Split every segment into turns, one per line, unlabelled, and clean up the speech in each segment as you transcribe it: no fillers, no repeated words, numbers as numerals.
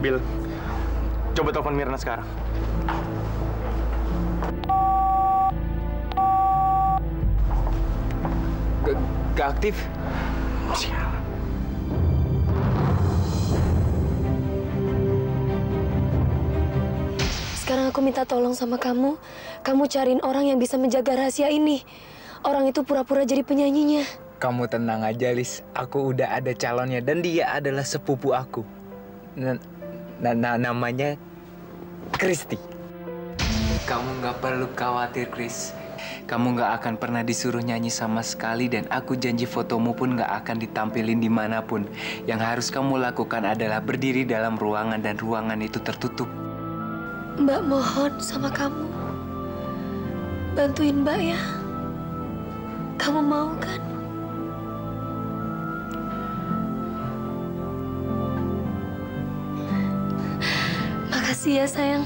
Bill, coba telepon Mirna sekarang.
Gak aktif.
Sial.
Sekarang aku minta tolong sama kamu. Kamu cariin orang yang bisa menjaga rahasia ini. Orang itu pura-pura jadi penyanyinya.
Kamu tenang aja, Lis. Aku udah ada calonnya dan dia adalah sepupu aku. Namanya Kristi. Kamu nggak perlu khawatir, Chris. Kamu nggak akan pernah disuruh nyanyi sama sekali dan aku janji fotomu pun nggak akan ditampilin dimanapun. Yang harus kamu lakukan adalah berdiri dalam ruangan dan ruangan itu tertutup.
Mbak mohon sama kamu. Bantuin Mbak ya. Kamu mau kan? Makasih ya sayang.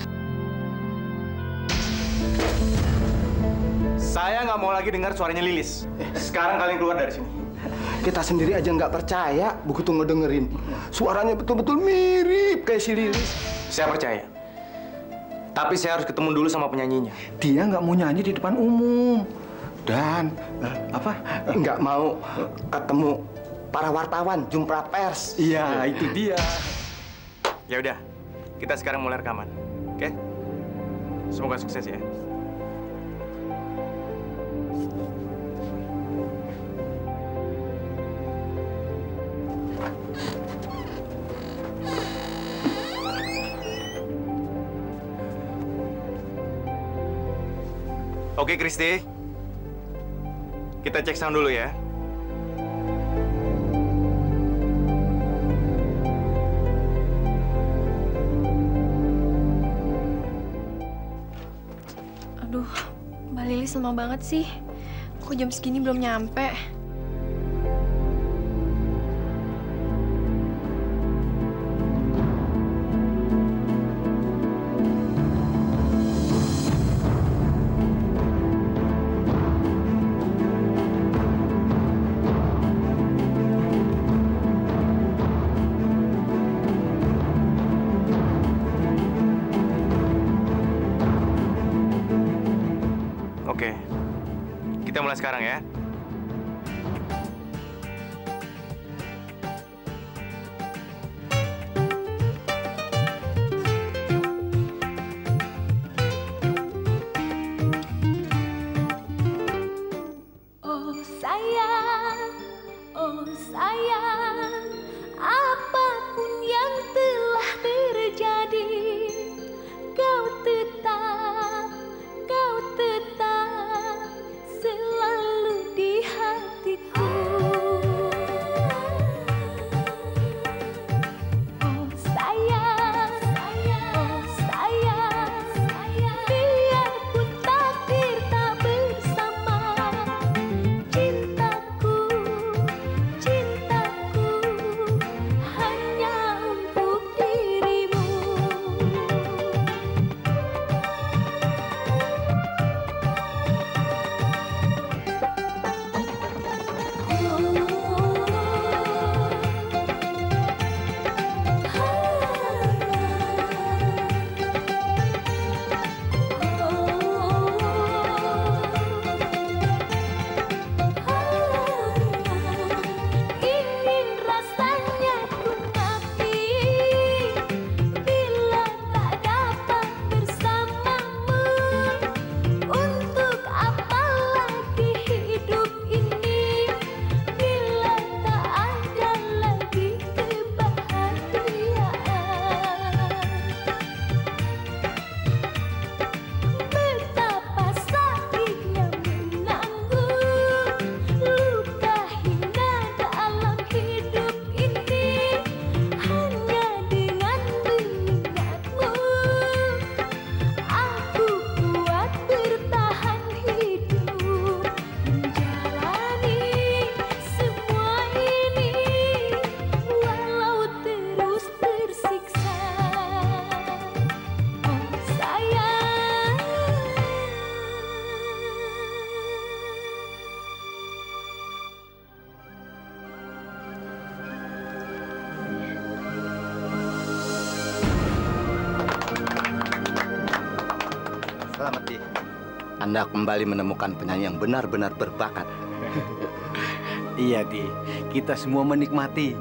Saya nggak mau lagi dengar suaranya Lilis. Sekarang kalian keluar dari sini.
Kita sendiri aja nggak percaya begitu ngedengerin. Suaranya betul-betul mirip kayak si Lilis.
Saya percaya. Tapi saya harus ketemu dulu sama penyanyinya.
Dia nggak mau nyanyi di depan umum. Dan nggak mau ketemu para wartawan, jumpa pers.
Iya, itu dia. Ya udah, kita sekarang mulai rekaman. Oke? Semoga sukses ya. Oke, Kristi. Kita cek sound dulu ya.
Aduh, Mbak Lilis lama banget sih. Kok jam segini belum nyampe?
Oke. Kita mulai sekarang ya.
Oh sayang, apapun yang telah terjadi, kau tetap selalu
selamat, Di. Anda kembali menemukan penyanyi yang benar-benar berbakat.
Iya, Di. Kita semua menikmati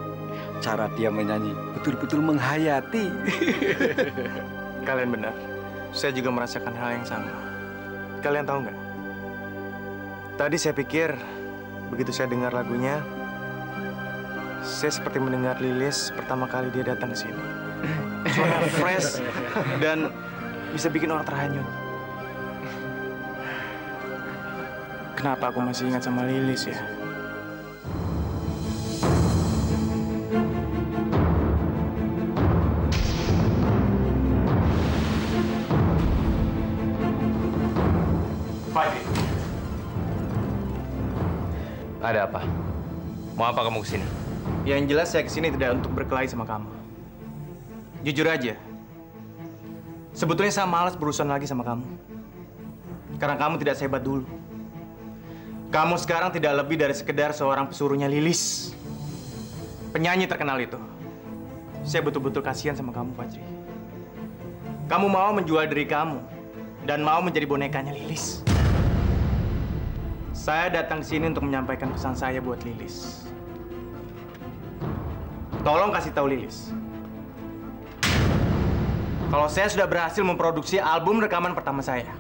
cara dia menyanyi, betul-betul menghayati.
Kalian benar. Saya juga merasakan hal yang sama. Kalian tahu nggak? Tadi saya pikir, begitu saya dengar lagunya, saya seperti mendengar Lilis pertama kali dia datang ke sini. Suara fresh dan bisa bikin orang terhanyut. Kenapa aku masih ingat sama Lilis ya? Fadil.
Ada apa? Mau apa kamu kesini?
Yang jelas saya kesini tidak untuk berkelahi sama kamu. Jujur aja, sebetulnya saya malas berurusan lagi sama kamu. Karena kamu tidak sehebat dulu. Kamu sekarang tidak lebih dari sekedar seorang pesuruhnya Lilis. Penyanyi terkenal itu. Saya betul-betul kasihan sama kamu, Fajri. Kamu mau menjual diri kamu dan mau menjadi bonekanya Lilis. Saya datang ke sini untuk menyampaikan pesan saya buat Lilis. Tolong kasih tahu Lilis. Kalau saya sudah berhasil memproduksi album rekaman pertama saya,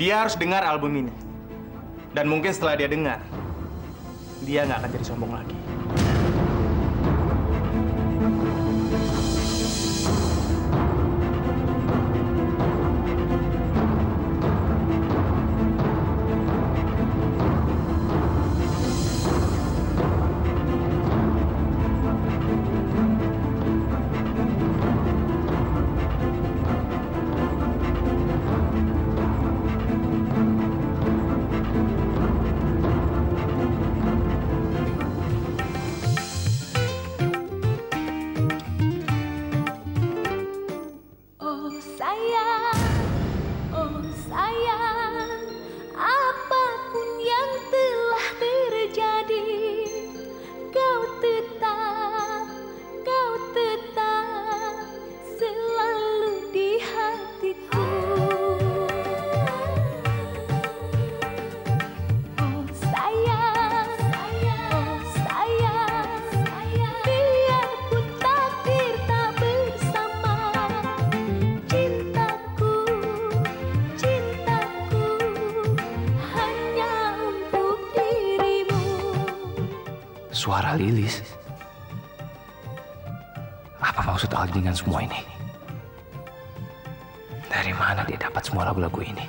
dia harus dengar album ini. Dan mungkin setelah dia dengar, dia nggak akan jadi sombong lagi.
Oh sayang, apapun yang telah terjadi, kau tetap selalu di hatiku. Oh sayang, biarpun takdir tak bersama, cintaku hanya untuk dirimu.
Suara Lilis. Apa maksud Aldi dengan semua ini? Dari mana dia dapat semua lagu-lagu ini?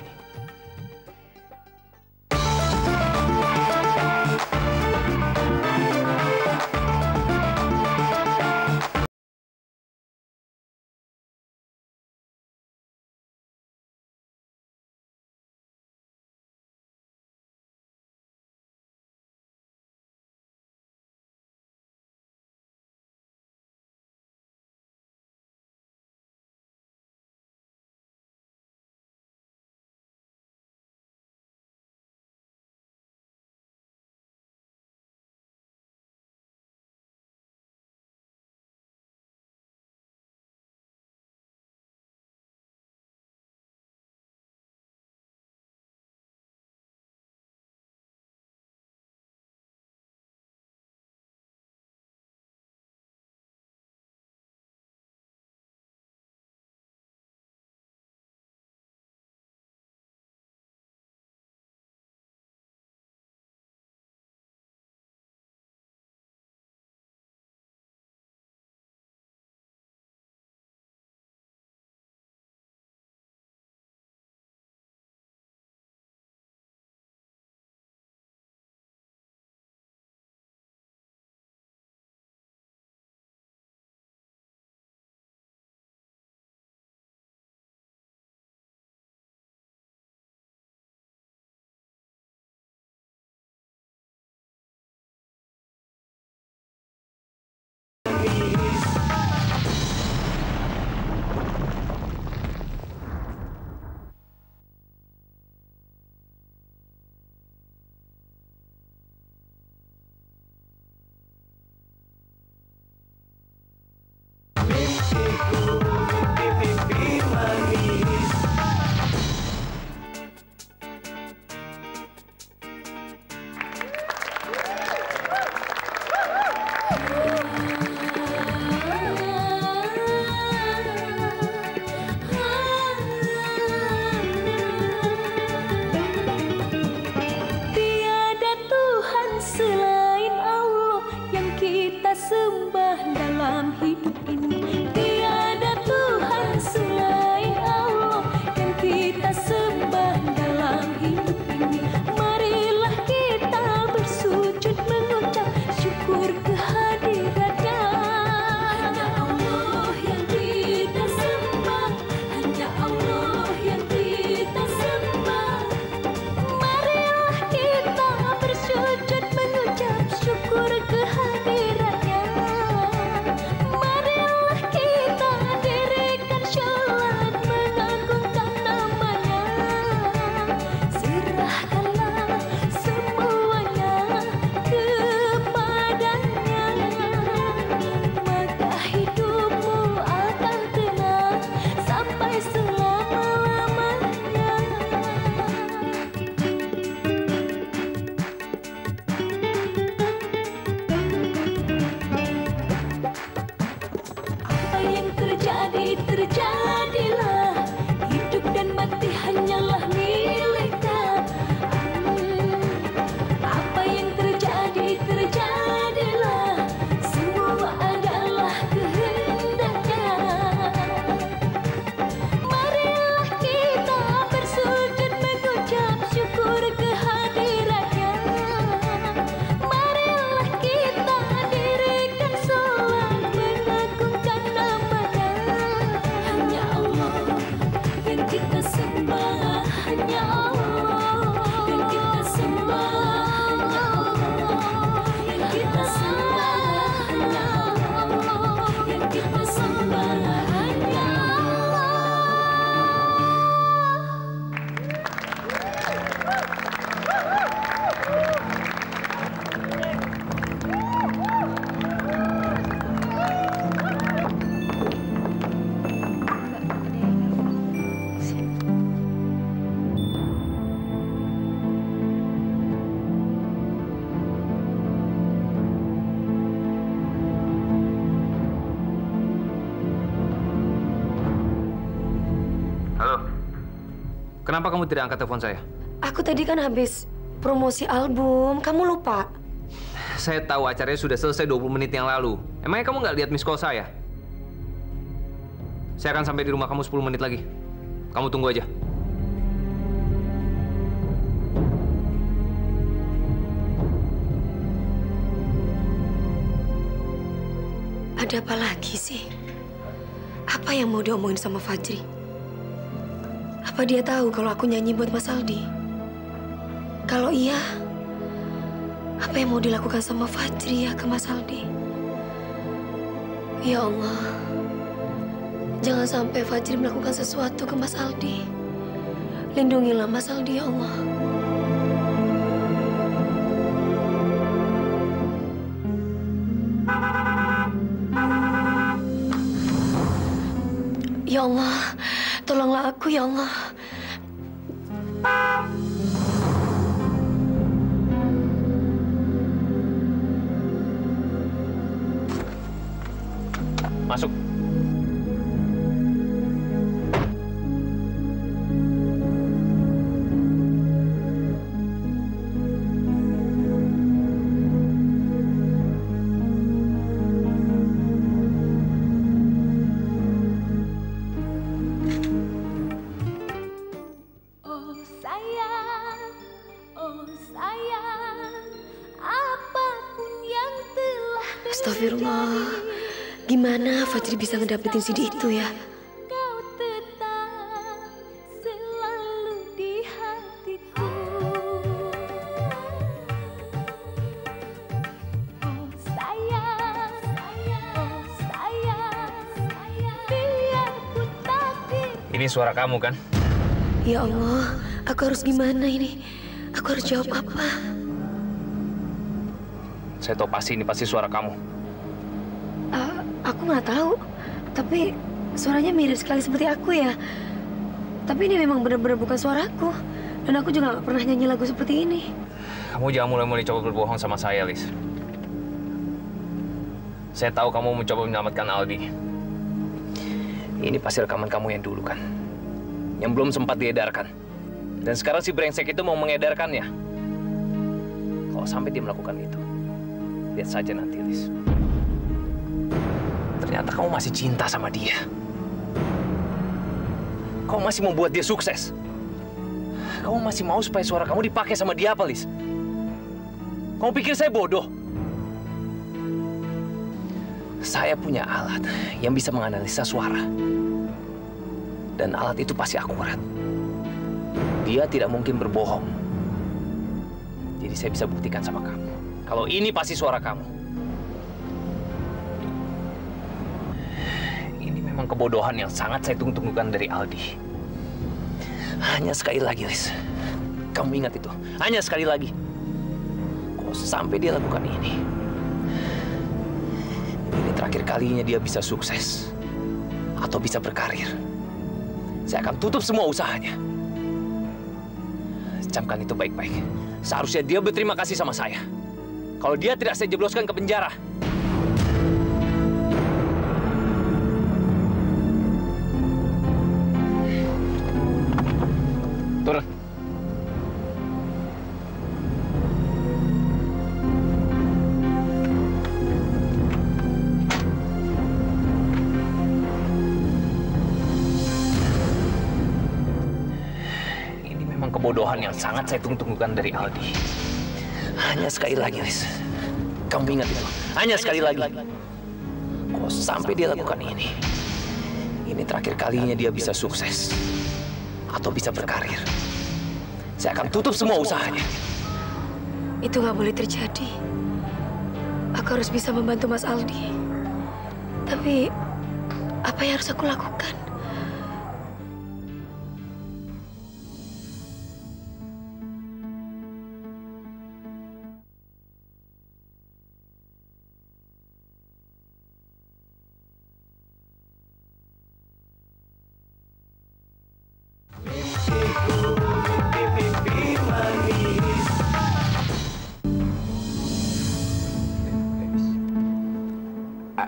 kita sembah dalam hidup ini. Marilah kita bersujud mengucap syukur kehadirannya. Hanya Allah yang kita sembah, hanya Allah yang kita sembah. Marilah kita bersujud mengucap syukur kehadirannya. Marilah kita dirikan syalat mengagungkan namanya. Serahkanlah semuanya kepadanya, maka hidupmu akan tenang sampai selama-lamanya. Apa yang terjadi, terjadilah. Hidup dan mati hanyalah miliknya. Apa yang terjadi, terjadilah. Semua adalah kehendaknya. Marilah kita bersujud mengucap syukur kehadirannya. Marilah kita dirikan sholat mengagungkan namanya. Hanya Allah yang kita sembah, hanya Allah yang kita sembah, hanya Allah yang kita sembah, hanya Allah yang kita sembah, hanya Allah.
Halo. Kenapa kamu tidak angkat telepon saya?
Aku tadi kan habis promosi album, kamu lupa?
Saya tahu acaranya sudah selesai 20 menit yang lalu. Emangnya kamu nggak lihat miss call saya? Saya akan sampai di rumah kamu 10 menit lagi. Kamu tunggu aja.
Ada apa lagi sih? Apa yang mau diomongin sama Fajri? Apa dia tahu kalau aku nyanyi buat Mas Aldi? Kalau iya, apa yang mau dilakukan sama Fajri ya ke Mas Aldi? Ya Allah, jangan sampai Fajri melakukan sesuatu ke Mas Aldi. Lindungilah Mas Aldi ya Allah. Ya Allah, tolonglah aku ya Allah.
Masuk.
Oh sayang, apapun yang telah
Astagfirullah. Gimana Fajri bisa ngedapetin CD itu ya?
kau tetap selalu di hatiku. Oh sayang, biarpun takdir.
Ini suara kamu kan?
Ya Allah, aku harus gimana ini? Aku harus jawab apa?
Saya tahu pasti ini pasti suara kamu.
Aku nggak tahu, tapi suaranya mirip sekali seperti aku ya. Tapi ini memang benar-benar bukan suaraku. Dan aku juga nggak pernah nyanyi lagu seperti ini.
Kamu jangan mulai-mulai coba berbohong sama saya, Lis. Saya tahu kamu mencoba menyelamatkan Aldi. Ini pasti rekaman kamu yang dulu kan? Yang belum sempat diedarkan. Dan sekarang si brengsek itu mau mengedarkannya. Kalau sampai dia melakukan itu, lihat saja nanti, Lis. Ternyata kamu masih cinta sama dia. Kamu masih membuat dia sukses. Kamu masih mau supaya suara kamu dipakai sama dia apa, Lis? Kamu pikir saya bodoh? Saya punya alat yang bisa menganalisa suara. Dan alat itu pasti akurat. Dia tidak mungkin berbohong. Jadi saya bisa buktikan sama kamu. Kalau ini pasti suara kamu. Ini memang kebodohan yang sangat saya tunggu-tunggukan dari Aldi. Hanya sekali lagi, Lis. Kamu ingat itu. Hanya sekali lagi. Kalau sampai dia lakukan ini terakhir kalinya dia bisa sukses. Atau bisa berkarir. Saya akan tutup semua usahanya. Camkan itu baik-baik. Seharusnya dia berterima kasih sama saya. Kalau dia tidak saya jebloskan ke penjara. Turun. Ini memang kebodohan yang sangat saya tunggu-tunggukan dari Aldi. Hanya sekali lagi, Lis. Kamu ingat itu. Hanya sekali lagi. Kalau sampai dia lakukan ini terakhir kalinya dia bisa sukses. Atau bisa berkarir. Saya akan tutup semua usahanya.
Itu nggak boleh terjadi. Aku harus bisa membantu Mas Aldi. Tapi, apa yang harus aku lakukan?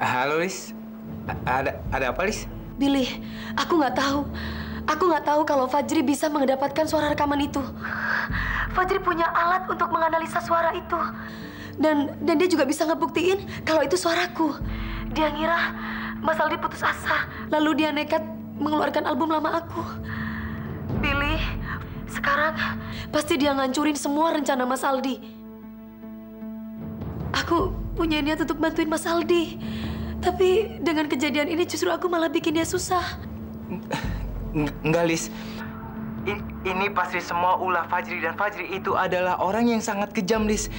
Halo, Lis. Ada apa, Lis?
Billy, aku nggak tahu. Aku nggak tahu kalau Fajri bisa mendapatkan suara rekaman itu. Fajri punya alat untuk menganalisa suara itu. Dan dia juga bisa ngebuktiin kalau itu suaraku. Dia ngira Mas Aldi putus asa. Lalu dia nekat mengeluarkan album lama aku. Billy, sekarang pasti dia ngancurin semua rencana Mas Aldi. Aku punya niat untuk bantuin Mas Aldi. Tapi dengan kejadian ini justru aku malah bikin dia susah.
Enggak, Lis. Ini pasti semua ulah Fajri, dan Fajri itu adalah orang yang sangat kejam, Lis.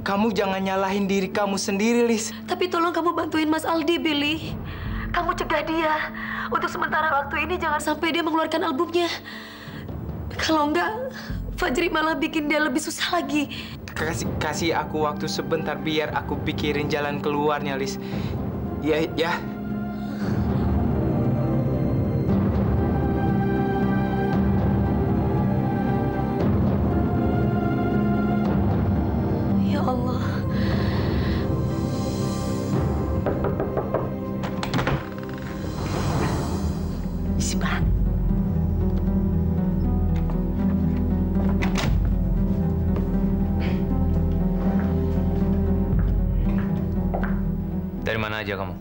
Kamu jangan nyalahin diri kamu sendiri, Lis.
Tapi tolong kamu bantuin Mas Aldi, Billy. Kamu cegah dia. Untuk sementara waktu ini jangan sampai dia mengeluarkan albumnya. Kalau enggak, Fajri malah bikin dia lebih susah lagi.
Kasih aku waktu sebentar biar aku pikirin jalan keluarnya, Lis. Ya.
Ya Allah.
Isi banget.
Dari mana aja kamu?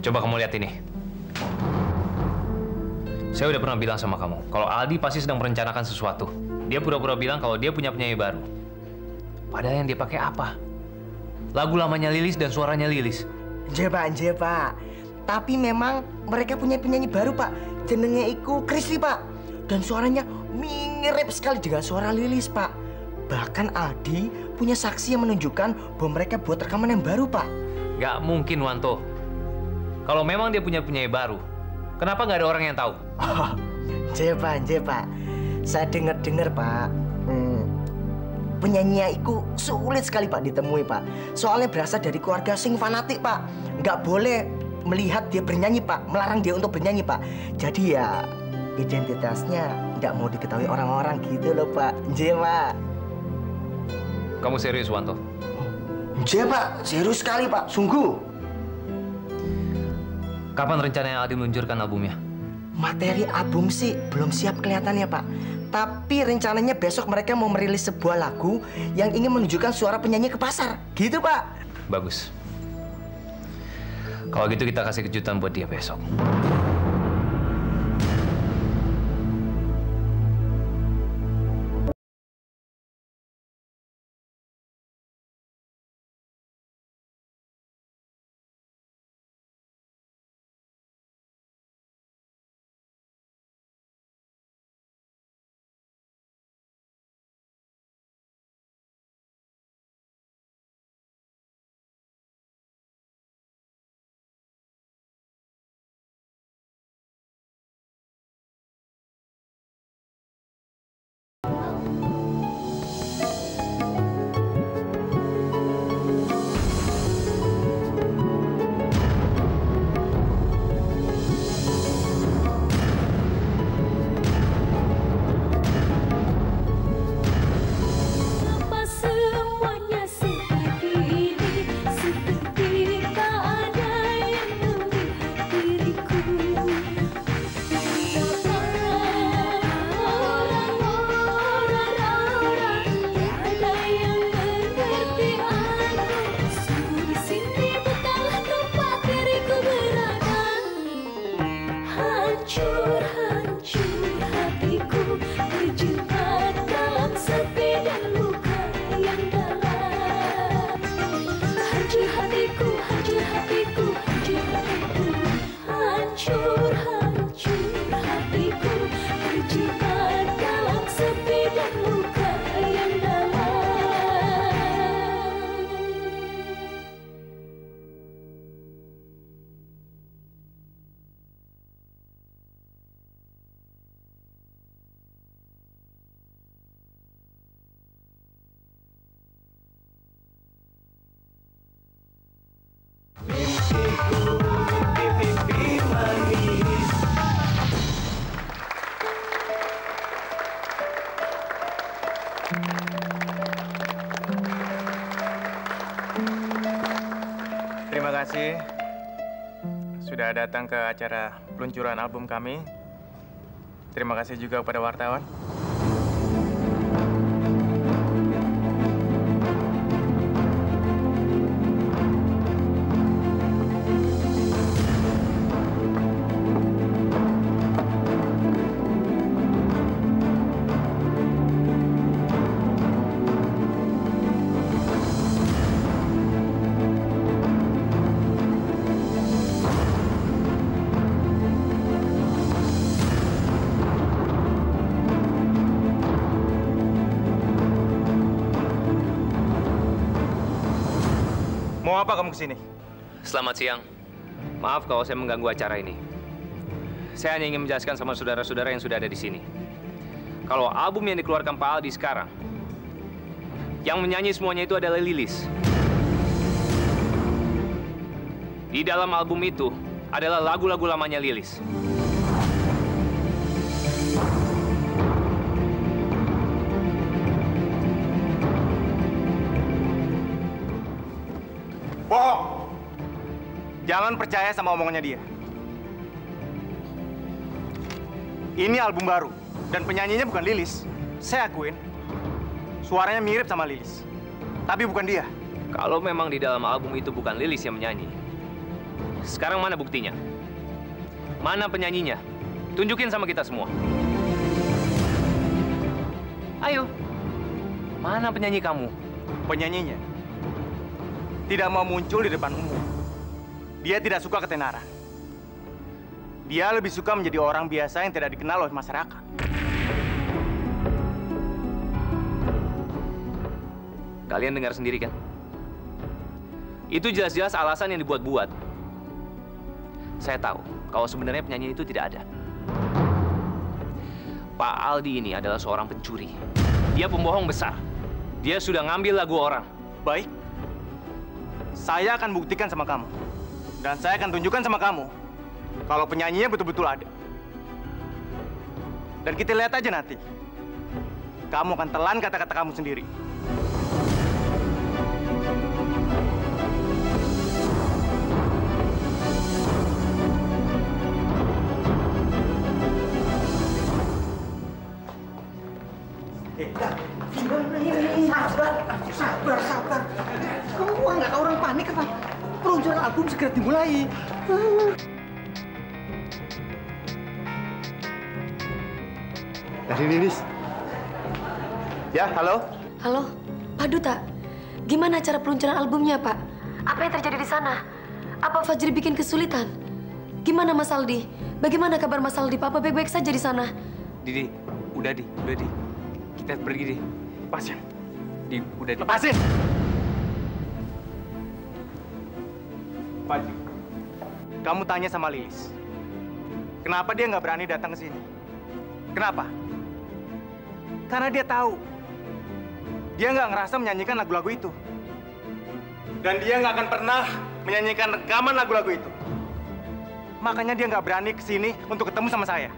Coba kamu lihat ini. Saya udah pernah bilang sama kamu, kalau Aldi pasti sedang merencanakan sesuatu. Dia pura-pura bilang kalau dia punya penyanyi baru. Padahal yang dia pakai apa? Lagu lamanya Lilis dan suaranya Lilis.
Nje, Pak. Tapi memang mereka punya penyanyi baru, Pak. Jenenge iku Kristi, Pak. Dan suaranya mirip sekali dengan suara Lilis, Pak. Bahkan Aldi punya saksi yang menunjukkan bahwa mereka buat rekaman yang baru, Pak.
Gak mungkin, Wanto. Kalau memang dia punya penyanyi baru, kenapa nggak ada orang yang tahu?
Oh, Nje, Pak. Saya dengar, Pak. Penyanyinya itu sulit sekali, Pak, ditemui, Pak. Soalnya berasal dari keluarga sing fanatik, Pak. Nggak boleh melihat dia bernyanyi, Pak. Melarang dia untuk bernyanyi, Pak. Jadi ya, identitasnya nggak mau diketahui orang-orang gitu loh, Pak. Nje, Pak.
Kamu serius, Wanto?
Nje, Pak. Serius sekali, Pak. Sungguh.
Kapan rencananya Aldi meluncurkan albumnya?
Materi album sih belum siap kelihatannya, Pak. Tapi rencananya besok mereka mau merilis sebuah lagu yang ingin menunjukkan suara penyanyi ke pasar. Gitu, Pak.
Bagus. Kalau gitu kita kasih kejutan buat dia besok.
Hancur, hancur hatiku, terjebak dalam sepi dan luka yang dalam. Hancur hatiku, hancur hatiku, hancur hatiku. Hancur, hancur hatiku, terjebak dalam sepi dan luka yang dalam.
Terima kasih sudah datang ke acara peluncuran album kami. Terima kasih juga kepada wartawan. Mau apa kamu kesini?
Selamat siang. Maaf kalau saya mengganggu acara ini. Saya hanya ingin menjelaskan sama saudara-saudara yang sudah ada di sini. Kalau album yang dikeluarkan Pak Aldi sekarang, yang menyanyi semuanya itu adalah Lilis. Di dalam album itu adalah lagu-lagu lamanya Lilis.
Bohong! Jangan percaya sama omongannya dia. Ini album baru, dan penyanyinya bukan Lilis. Saya akuin, suaranya mirip sama Lilis. Tapi bukan dia.
Kalau memang di dalam album itu bukan Lilis yang menyanyi, sekarang mana buktinya? Mana penyanyinya? Tunjukin sama kita semua. Ayo, mana penyanyi kamu?
Penyanyinya tidak mau muncul di depan umum. Dia tidak suka ketenaran. Dia lebih suka menjadi orang biasa yang tidak dikenal oleh masyarakat.
Kalian dengar sendiri kan? Itu jelas-jelas alasan yang dibuat-buat. Saya tahu kalau sebenarnya penyanyi itu tidak ada. Pak Aldi ini adalah seorang pencuri. Dia pembohong besar. Dia sudah ngambil lagu orang.
Baik. Saya akan buktikan sama kamu. Dan saya akan tunjukkan sama kamu kalau penyanyinya betul-betul ada. Dan kita lihat aja nanti. Kamu akan telan kata-kata kamu sendiri.
Sabar. Kamu nggak orang panik apa? Peluncuran album segera dimulai.
Dari Lilis. Ya, halo?
Halo, Pak Duta. Gimana cara peluncuran albumnya, Pak? Apa yang terjadi di sana? Apa Fajri bikin kesulitan? Gimana Mas Aldi? Bagaimana kabar Mas Aldi? Papa baik-baik saja di sana?
Didi, udah di. Kita pergi, Di.
Lepasin.
Udah di.
Lepasin! Fajri, kamu tanya sama Lilis. Kenapa dia nggak berani datang ke sini? Kenapa? Karena dia tahu. Dia nggak ngerasa menyanyikan lagu-lagu itu. Dan dia nggak akan pernah menyanyikan rekaman lagu-lagu itu. Makanya dia nggak berani ke sini untuk ketemu sama saya.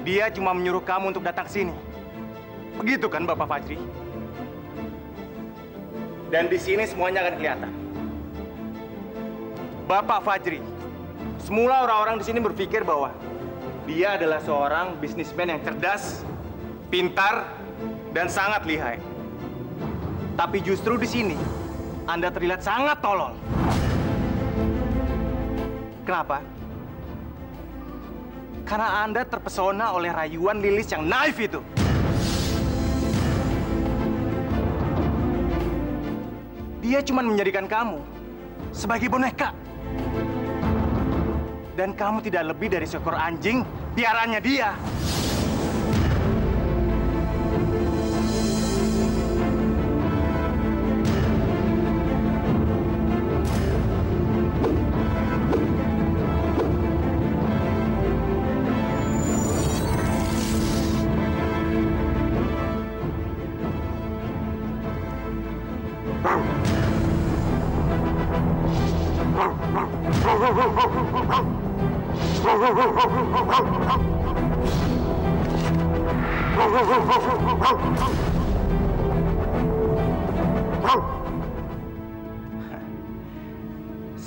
Dia cuma menyuruh kamu untuk datang ke sini. Begitu kan, Bapak Fajri? Dan di sini semuanya akan kelihatan. Bapak Fajri, semula orang-orang di sini berpikir bahwa dia adalah seorang bisnismen yang cerdas, pintar, dan sangat lihai. Tapi justru di sini, Anda terlihat sangat tolol. Kenapa? Karena Anda terpesona oleh rayuan Lilis yang naif itu. Dia cuma menjadikan kamu sebagai boneka. Dan kamu tidak lebih dari seekor anjing piaraannya dia.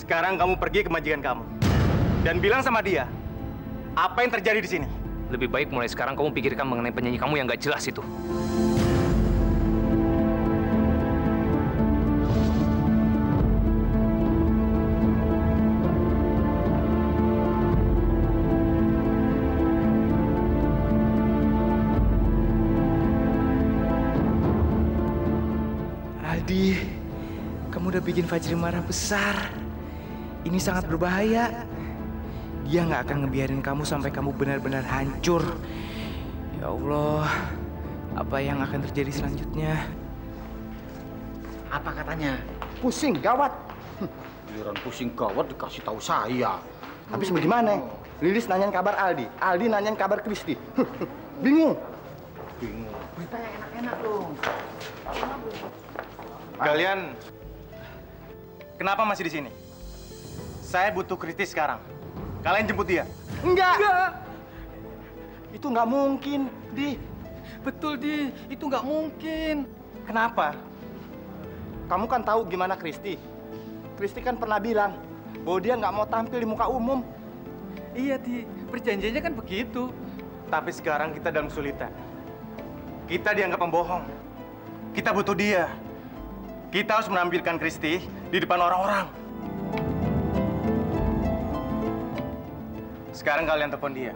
Sekarang kamu pergi ke majikan kamu dan bilang sama dia apa yang terjadi di sini.
Lebih baik mulai sekarang kamu pikirkan mengenai penyanyi kamu yang gak jelas itu.
Aldi, kamu udah bikin Fajri marah besar. Ini sangat berbahaya. Dia nggak akan ngebiarin kamu sampai kamu benar-benar hancur. Ya Allah, apa yang akan terjadi selanjutnya?
Apa katanya? Pusing, gawat. Giliran pusing gawat dikasih tahu saya. Habis bagaimana? Lilis nanyain kabar Aldi, Aldi nanyain kabar Kristi. Bingung. Bingung. Berita yang enak-enak dong.
Kalian kenapa masih di sini? Saya butuh Kristi sekarang. Kalian jemput dia.
Enggak. Itu nggak mungkin, Di.
Betul, Di. Itu nggak mungkin.
Kenapa?
Kamu kan tahu gimana Kristi. Kristi kan pernah bilang bahwa dia nggak mau tampil di muka umum.
Iya, Di. Perjanjiannya kan begitu.
Tapi sekarang kita dalam kesulitan. Kita dianggap pembohong. Kita butuh dia. Kita harus menampilkan Kristi di depan orang-orang. Sekarang kalian telepon dia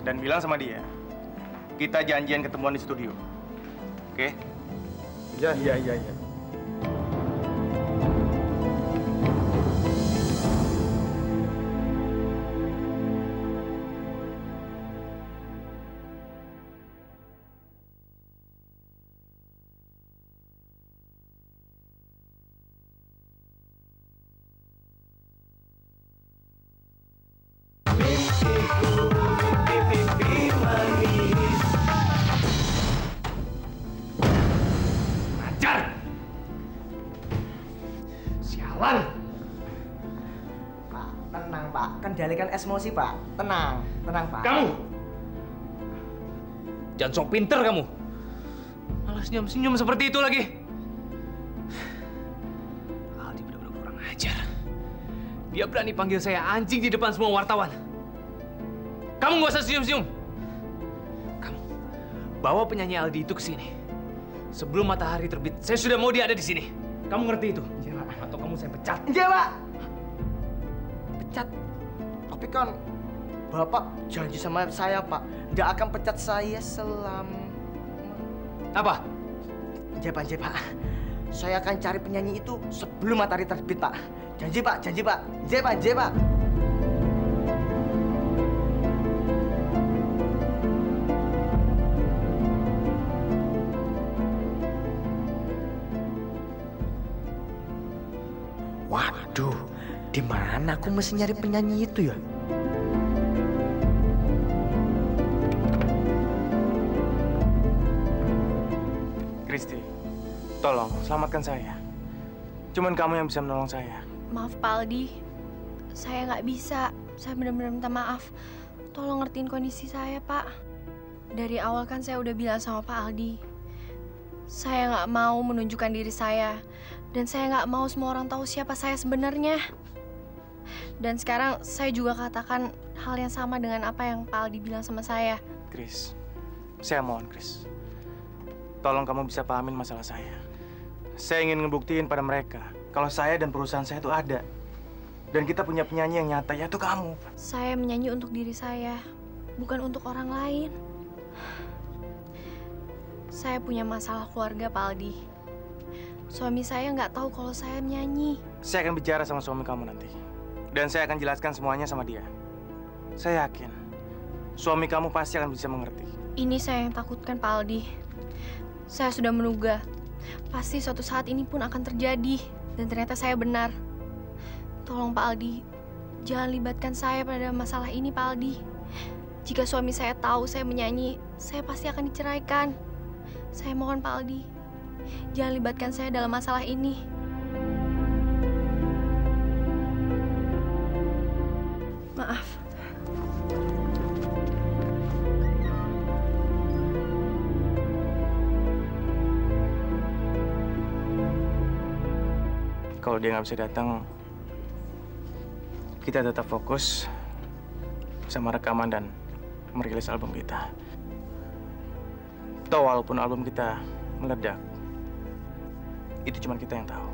dan bilang sama dia, kita janjian ketemuan di studio. Oke?
Iya. Pak, tenang Pak. Kendalikan emosi Pak. Tenang Pak.
Kamu! Jangan sok pinter kamu. Malah senyum-senyum seperti itu lagi. Aldi benar-benar kurang ajar. Dia berani panggil saya anjing di depan semua wartawan. Kamu nggak usah senyum-senyum. Kamu bawa penyanyi Aldi itu ke sini. Sebelum matahari terbit, saya sudah mau dia ada di sini. Kamu ngerti itu?
Iya, Pak.
Atau kamu saya pecat?
Iya, Pak. Pecat. Tapi kan Bapak janji sama saya, Pak, nggak akan pecat saya selama...
Apa?
Pak. Saya akan cari penyanyi itu sebelum matahari terbit, Pak. Janji, Pak. Pak. Waduh, di mana aku mesti nyari penyanyi itu ya?
Kristi, tolong selamatkan saya. Cuman kamu yang bisa menolong saya.
Maaf Pak Aldi, saya nggak bisa. Saya benar-benar minta maaf. Tolong ngertiin kondisi saya, Pak. Dari awal kan saya udah bilang sama Pak Aldi, saya nggak mau menunjukkan diri saya. Dan saya nggak mau semua orang tahu siapa saya sebenarnya. Dan sekarang saya juga katakan hal yang sama dengan apa yang Pak Aldi bilang sama saya.
Kris, saya mohon, Kris. Tolong kamu bisa pahamin masalah saya. Saya ingin ngebuktiin pada mereka kalau saya dan perusahaan saya itu ada. Dan kita punya penyanyi yang nyata, yaitu kamu.
Saya menyanyi untuk diri saya. bukan untuk orang lain. Saya punya masalah keluarga, Pak Aldi. Suami saya nggak tahu kalau saya menyanyi.
Saya akan bicara sama suami kamu nanti. Dan saya akan jelaskan semuanya sama dia. Saya yakin suami kamu pasti akan bisa mengerti.
Ini saya yang takutkan, Pak Aldi. Saya sudah menduga. Pasti suatu saat ini pun akan terjadi. Dan ternyata saya benar. Tolong Pak Aldi, jangan libatkan saya pada masalah ini, Pak Aldi. Jika suami saya tahu saya menyanyi, saya pasti akan diceraikan. Saya mohon Pak Aldi, jangan libatkan saya dalam masalah ini. Maaf.
Kalau dia nggak bisa datang, kita tetap fokus sama rekaman dan merilis album kita. Toh walaupun album kita meledak, itu cuma kita yang tahu.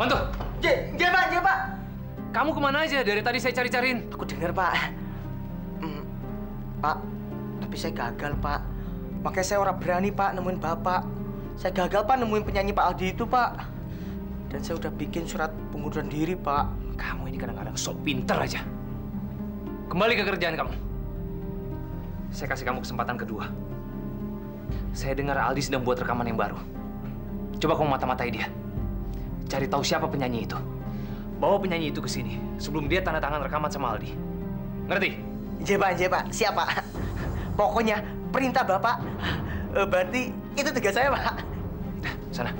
Wanto!
Iya Pak.
Kamu kemana aja? Dari tadi saya cari-cariin.
Aku dengar Pak. Pak, tapi saya gagal Pak. Makanya saya orang berani Pak nemuin Bapak. Saya gagal Pak nemuin penyanyi Pak Aldi itu Pak. Dan saya udah bikin surat pengunduran diri Pak.
Kamu ini kadang-kadang sok pinter aja. Kembali ke kerjaan kamu. Saya kasih kamu kesempatan kedua. Saya dengar Aldi sedang buat rekaman yang baru. Coba kamu mata-matai dia. Cari tahu siapa penyanyi itu. Bawa penyanyi itu ke sini sebelum dia tanda tangan rekaman sama Aldi. Ngerti?
Iya Pak. Siap Pak. Pokoknya perintah Bapak. Berarti itu tugas saya Pak.
Sana.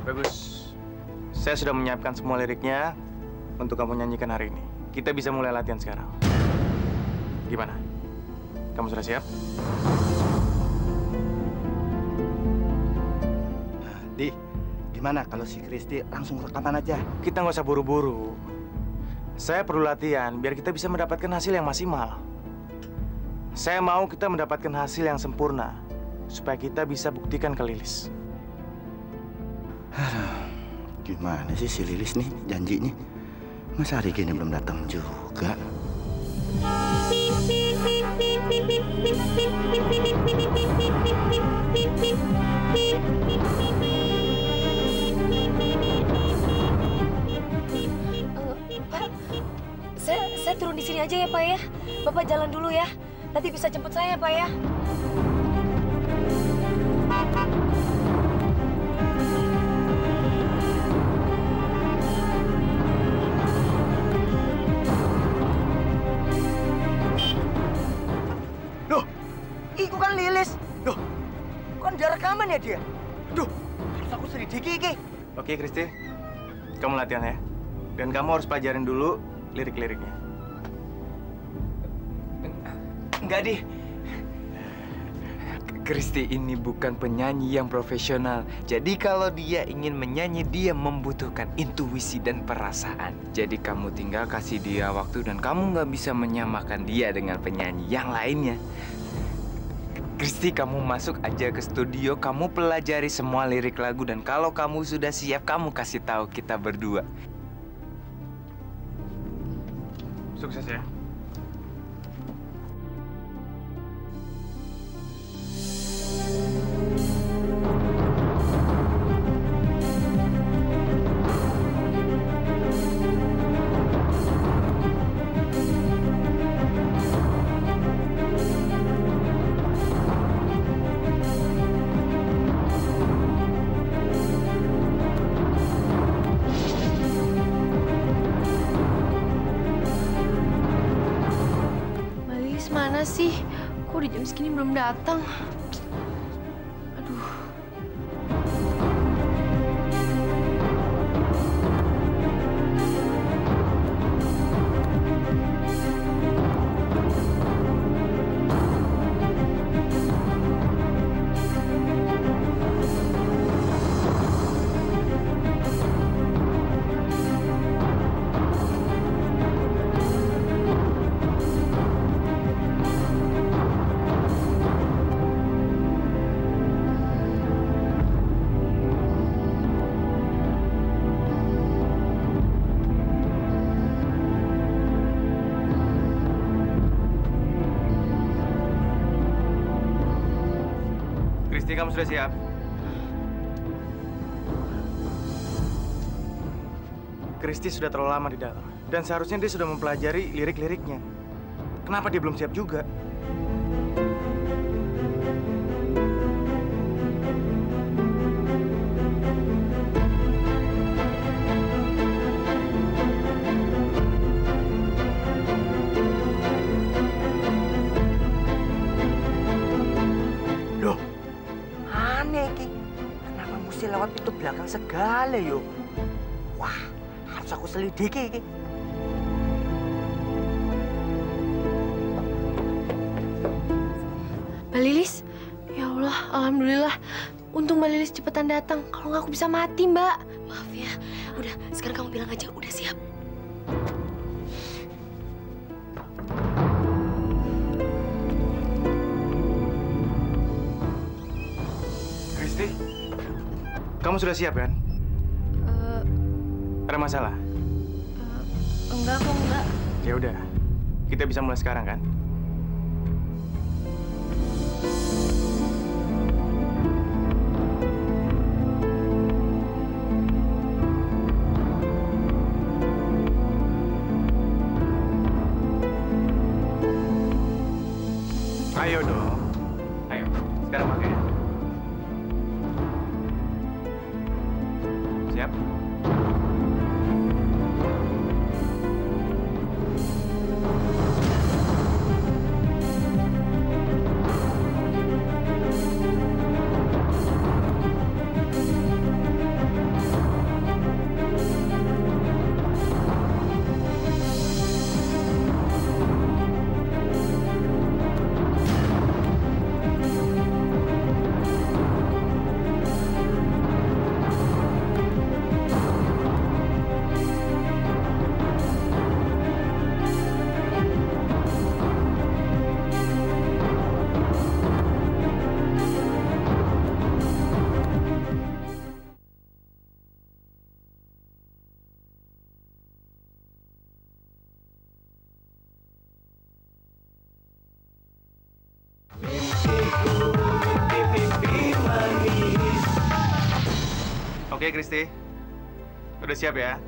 Bagus. Saya sudah menyiapkan semua liriknya untuk kamu nyanyikan hari ini. Kita bisa mulai latihan sekarang. Gimana? Kamu sudah siap?
Di, gimana kalau si Kristi langsung rekaman aja?
Kita nggak usah buru-buru. Saya perlu latihan biar kita bisa mendapatkan hasil yang maksimal. Saya mau kita mendapatkan hasil yang sempurna supaya kita bisa buktikan ke Lilis.
Gimana sih si Lilis nih janjinya? Masa hari gini belum datang juga?
Pak, saya turun di sini aja ya Pak ya. Bapak jalan dulu ya. Nanti bisa jemput saya Pak ya.
Loh, itu kan Lilis. Loh, kan ada rekaman ya dia? Duh, harus aku selidiki iki.
Oke, Kristi. Kamu latihan ya. Dan kamu harus pelajarin dulu lirik-liriknya.
Enggak, Di. Kristi ini bukan penyanyi yang profesional. Jadi kalau dia ingin menyanyi, dia membutuhkan intuisi dan perasaan. Jadi kamu tinggal kasih dia waktu dan kamu nggak bisa menyamakan dia dengan penyanyi yang lainnya. Kristi, kamu masuk aja ke studio, kamu pelajari semua lirik lagu dan kalau kamu sudah siap, kamu kasih tahu kita berdua.
Sukses ya.
Mana sih? Kok di jam segini belum datang? Aduh.
Kristi, kamu sudah siap? Kristi sudah terlalu lama di dalam. Dan seharusnya dia sudah mempelajari lirik-liriknya. Kenapa dia belum siap juga?
Loh, aneh Ki. Kenapa mesti lewat pintu belakang segala yo? Wah, harus aku selidiki Ki.
Mbak Lilis, ya Allah, alhamdulillah. Untung Mbak Lilis cepetan datang. Kalau nggak aku bisa mati, Mbak.
Maaf ya. Udah, sekarang kamu bilang aja udah siap.
Kristi, kamu sudah siap kan? Ada masalah?
Enggak kok, enggak.
Ya udah, kita bisa mulai sekarang kan? Ayo dong. Ayo, sekarang pakai. Siap? Oke, Kristi. Udah siap ya?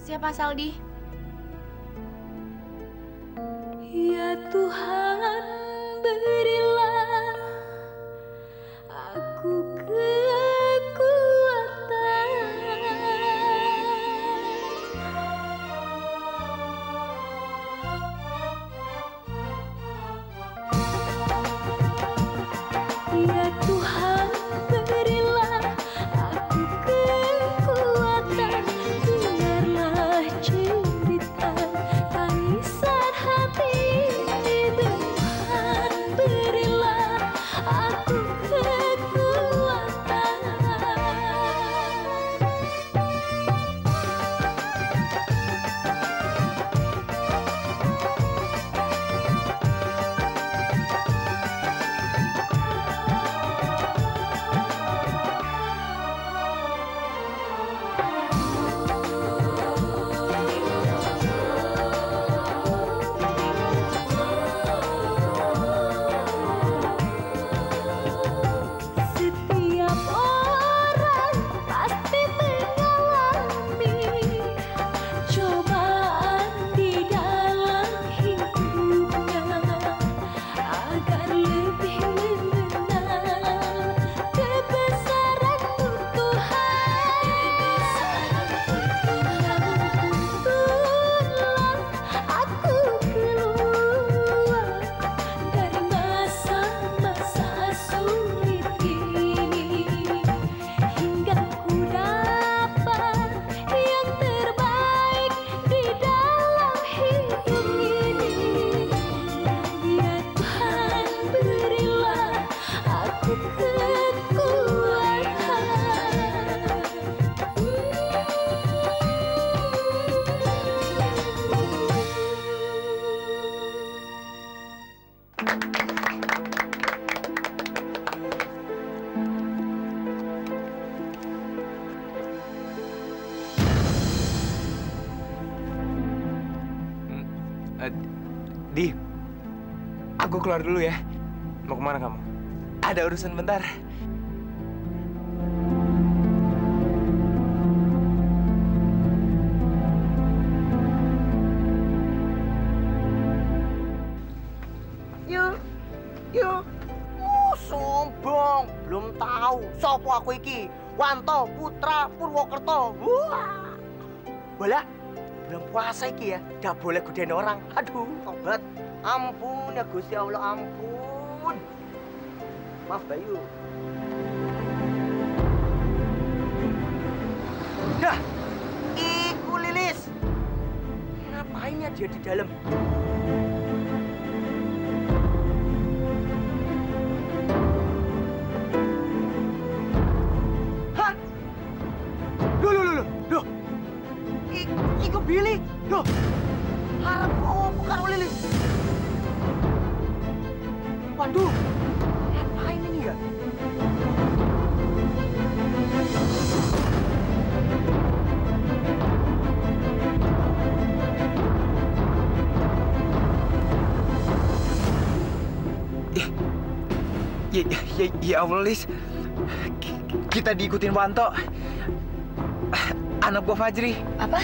Siap, Pak Saldi.
Ya Tuhan, berilah aku kekuatan. Ya Tuhan, berilah aku kekuatan. Dengarlah jeritan tangisan hati ini, Tuhan, berilah aku kekuatan. Setiap orang pasti mengalami cobaan di dalam hidupnya. Agar lebih mengenal kebesaran Tuhan, tuntunlah aku keluar dari masa-masa sulit ini, hingga ku dapat yang terbaik di dalam hidup ini. Ya Tuhan, berilah aku
Di, aku keluar dulu ya. Mau kemana kamu?
Ada urusan bentar.
Yuk. Sombong. Belum tahu. Sopo aku iki? Wanto Putra Purwokerto. Wah. Bola. Belum puasa iki ya. Nggak boleh godain orang. Aduh, tobat. Ampun ya Gusti Allah, ampun. Maaf Bayu. Nah, iku Lilis. Ngapain ya dia di dalam? Hah? Loh. Iku Billy. Loh. Harap bukan Lilis. Waduh. Ngapain ini ya?
Ya Allah, Lis. Kita diikutin Wanto. Anak gua Fajri.
Apa?